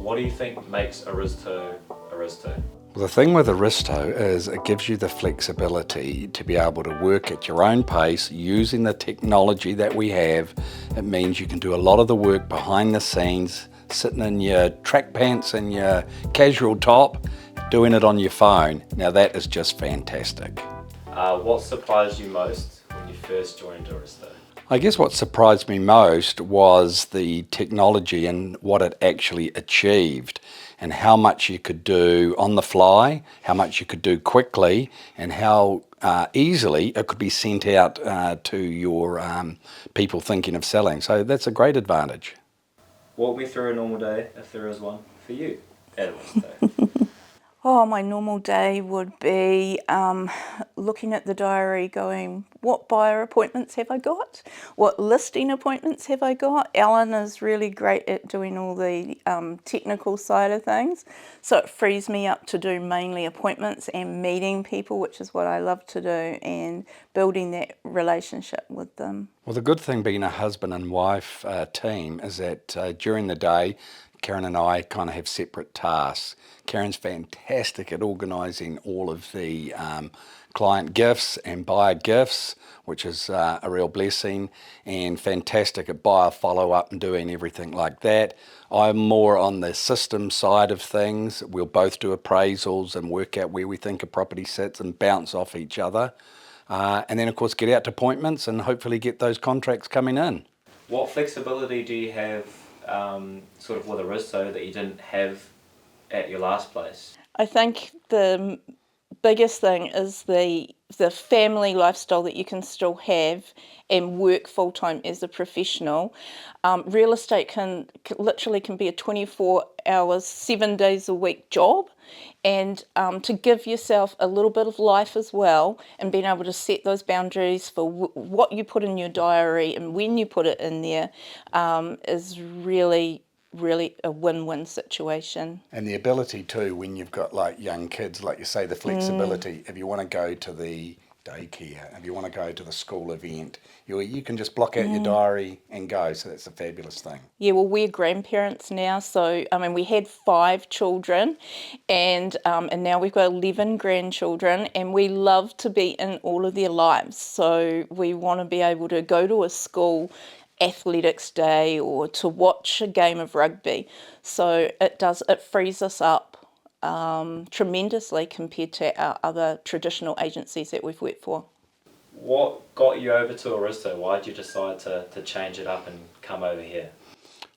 What do you think makes Aristo Aristo? Well, the thing with Aristo is it gives you the flexibility to be able to work at your own pace using the technology that we have. It means you can do a lot of the work behind the scenes, sitting in your track pants and your casual top, doing it on your phone. Now that is just fantastic. What surprised you most when you first joined Aristo? I guess what surprised me most was the technology and what it actually achieved, and how much you could do on the fly, how much you could do quickly, and how easily it could be sent out to your people thinking of selling. So that's a great advantage. Walk me through a normal day, if there is one, for you at Aristo. Oh, my normal day would be looking at the diary going, what buyer appointments have I got? What listing appointments have I got? Ellen is really great at doing all the technical side of things. So it frees me up to do mainly appointments and meeting people, which is what I love to do, and building that relationship with them. Well, the good thing being a husband and wife team is that during the day, Karen and I kind of have separate tasks. Karen's fantastic at organising all of the client gifts and buyer gifts, which is a real blessing, and fantastic at buyer follow-up and doing everything like that. I'm more on the system side of things. We'll both do appraisals and work out where we think a property sits and bounce off each other. And then, of course, get out to appointments and hopefully get those contracts coming in. What flexibility do you have sort of with Aristo that you didn't have at your last place? I think the biggest thing is the family lifestyle that you can still have and work full time as a professional. Real estate can literally be a 24 hours, 7 days a week job, and to give yourself a little bit of life as well, and being able to set those boundaries for what you put in your diary and when you put it in there is really a win-win situation. And the ability too, when you've got like young kids, like you say, the flexibility, if you want to go to the daycare, if you want to go to the school event, you can just block out your diary and go. So that's a fabulous thing. Yeah, well, we're grandparents now, so I mean, we had 5 children, and now we've got 11 grandchildren, and we love to be in all of their lives. So we want to be able to go to a school athletics day or to watch a game of rugby. So it frees us up tremendously compared to our other traditional agencies that we've worked for. What got you over to Aristo? Why did you decide to change it up and come over here?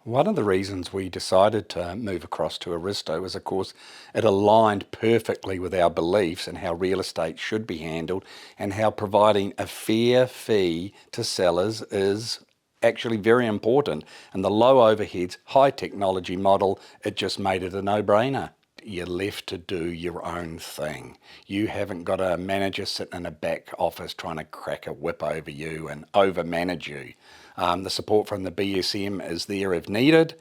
One of the reasons we decided to move across to Aristo was, of course, it aligned perfectly with our beliefs and how real estate should be handled, and how providing a fair fee to sellers is actually very important. And the low overheads, high technology model, it just made it a no-brainer. You're left to do your own thing. You haven't got a manager sitting in a back office trying to crack a whip over you and over-manage you. The support from the BSM is there if needed,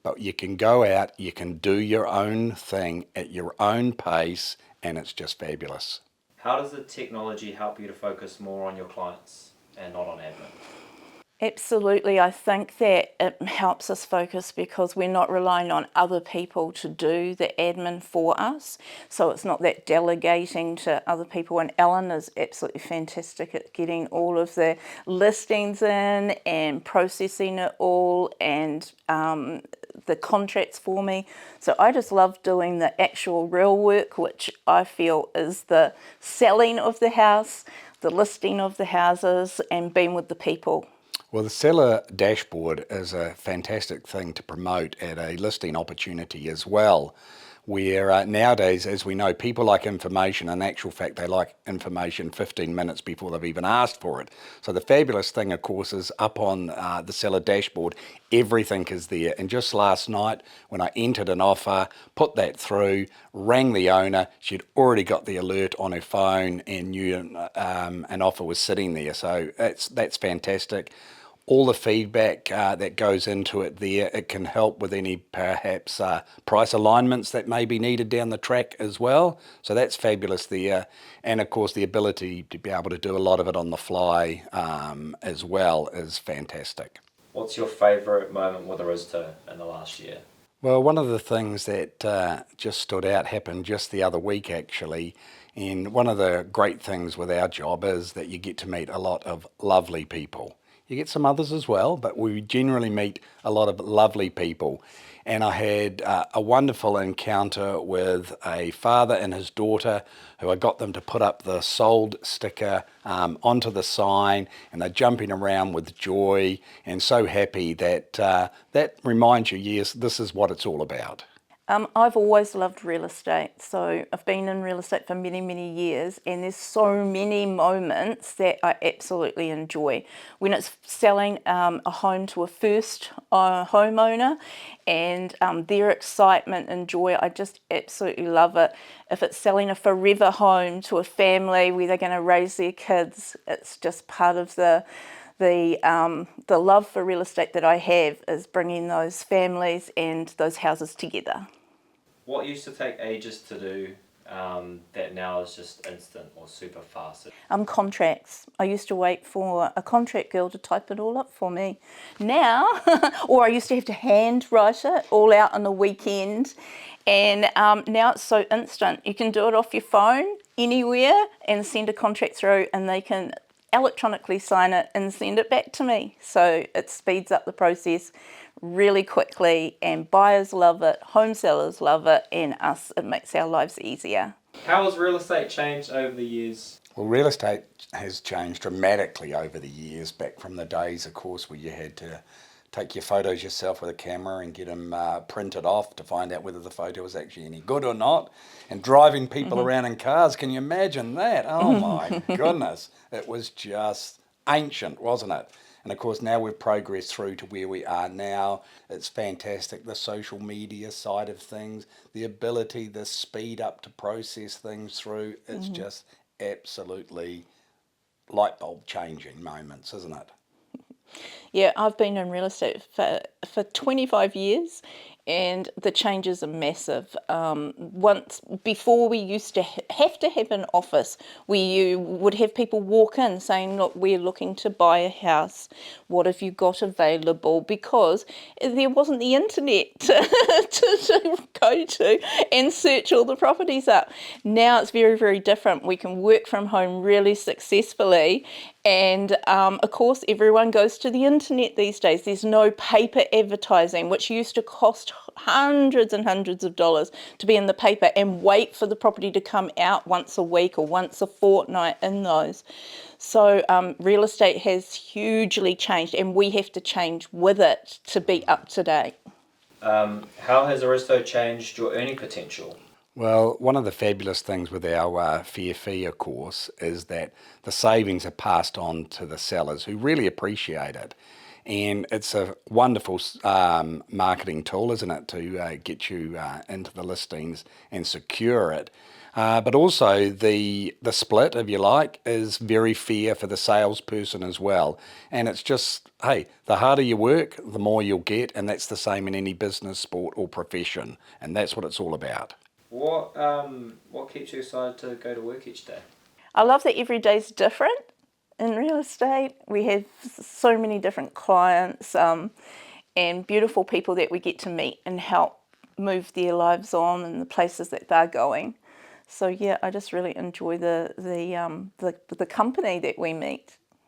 but you can go out, you can do your own thing at your own pace, and it's just fabulous. How does the technology help you to focus more on your clients and not on admin? Absolutely. I think that it helps us focus because we're not relying on other people to do the admin for us. So it's not that delegating to other people. And Ellen is absolutely fantastic at getting all of the listings in and processing it all, and the contracts for me. So I just love doing the actual real work, which I feel is the selling of the house, the listing of the houses, and being with the people. Well, the seller dashboard is a fantastic thing to promote at a listing opportunity as well, where nowadays, as we know, people like information. In actual fact, they like information 15 minutes before they've even asked for it. So the fabulous thing, of course, is up on the seller dashboard, everything is there. And just last night, when I entered an offer, put that through, rang the owner, she'd already got the alert on her phone and knew an offer was sitting there. So that's fantastic. All the feedback that goes into it there, it can help with any perhaps price alignments that may be needed down the track as well. So that's fabulous there. And of course the ability to be able to do a lot of it on the fly as well is fantastic. What's your favourite moment with Aristo in the last year? Well, one of the things that just stood out happened just the other week, actually. And one of the great things with our job is that you get to meet a lot of lovely people. You get some others as well, but we generally meet a lot of lovely people. And I had a wonderful encounter with a father and his daughter who I got them to put up the sold sticker onto the sign, and they're jumping around with joy and so happy that that reminds you, yes, this is what it's all about. I've always loved real estate, so I've been in real estate for many, many years, and there's so many moments that I absolutely enjoy. When it's selling a home to a first homeowner and their excitement and joy, I just absolutely love it. If it's selling a forever home to a family where they're going to raise their kids, it's just part of the love for real estate that I have is bringing those families and those houses together. What used to take ages to do that now is just instant or super fast? Contracts. I used to wait for a contract girl to type it all up for me. Now, or I used to have to hand write it all out on the weekend. And now it's so instant. You can do it off your phone anywhere and send a contract through, and they can electronically sign it and send it back to me. So it speeds up the process really quickly, and buyers love it, home sellers love it, and us, it makes our lives easier. How has real estate changed over the years? Well, real estate has changed dramatically over the years, back from the days, of course, where you had to take your photos yourself with a camera and get them printed off to find out whether the photo was actually any good or not, and driving people around in cars. Can you imagine that? Oh my goodness. It was just ancient, wasn't it? And of course, now we've progressed through to where we are now. It's fantastic. The social media side of things, the ability, the speed up to process things through, it's just absolutely light bulb changing moments, isn't it? Yeah, I've been in real estate for 25 years, and the changes are massive. Once before, we used to have to have an office where you would have people walk in saying, "Look, we're looking to buy a house. What have you got available?" Because there wasn't the internet to go to and search all the properties up. Now it's very, very different. We can work from home really successfully. And of course, everyone goes to the internet these days. There's no paper advertising, which used to cost hundreds and hundreds of dollars to be in the paper and wait for the property to come out once a week or once a fortnight in those. So real estate has hugely changed, and we have to change with it to be up to date. How has Aristo changed your earning potential? Well, one of the fabulous things with our fair fee, of course, is that the savings are passed on to the sellers who really appreciate it. And it's a wonderful marketing tool, isn't it, to get you into the listings and secure it. But also the split, if you like, is very fair for the salesperson as well. And it's just, hey, the harder you work, the more you'll get, and that's the same in any business, sport or profession. And that's what it's all about. What keeps you excited to go to work each day? I love that every day's different in real estate. We have so many different clients and beautiful people that we get to meet and help move their lives on and the places that they're going. So yeah, I just really enjoy the company that we meet.